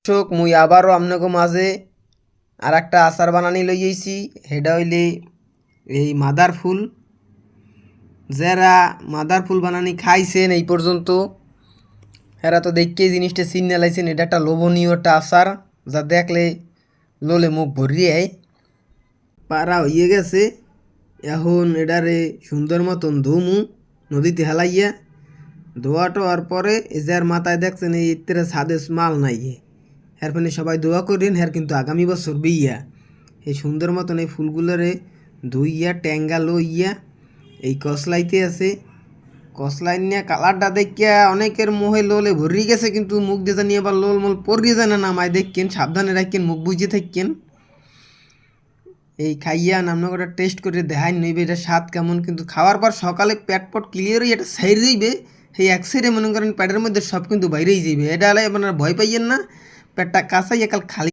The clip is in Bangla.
দর্শক মুই আবারও আপনাকে মাঝে আর একটা আচার বানানি লই আইছি। সেটা হইলে এই মাদার ফুল। যারা মাদার ফুল বানানি খাইছেন এই পর্যন্ত এরা তো দেখকেই জিনিসটা চিনে লাইছেন। এটা একটা লোভনীয় একটা আচার, যা দেখলে লোলে মুখ ভরিয়ে পারা হইয়ে গেছে। এখন এটারে সুন্দর মতন ধুমু নদীতে হেলাইয়া। ধোয়া টোয়ার পরে এই যার মাথায় দেখছেন এই ইত্তেরা ছাদে মাল নাই, এর মানে সবাই দোয়া করেন হ্যার কিন্তু আগামী বছর বিয়া। এই সুন্দর মতন এই ফুলগুলোরে ধুইয়া ট্যাঙ্গা লইয়া এই কসলাইতে আছে। কসলাই নিয়ে কালারটা দেখিয়া অনেকের মোহে লোলে ভরি গেছে, কিন্তু মুখ দিয়ে জানি আবার লোল মোল পড়িয়ে যায় না। নামায় দেখকেন, সাবধানে রাখেন, মুখ বুঝে থাকেন। এই খাইয়া নামনা করে টেস্ট করে দেখাই নইবে এটা স্বাদ কেমন। কিন্তু খাওয়ার পর সকালে পেট পট ক্লিয়ারই এটা সাইড যাইবে। সেই এক সাইডে মনে করেন পেটের মধ্যে সব কিন্তু বাইরেই যাইবে। এটা হলে আপনারা ভয় পাইয়েন না, পেটটা কাঁচাই একাল খালি।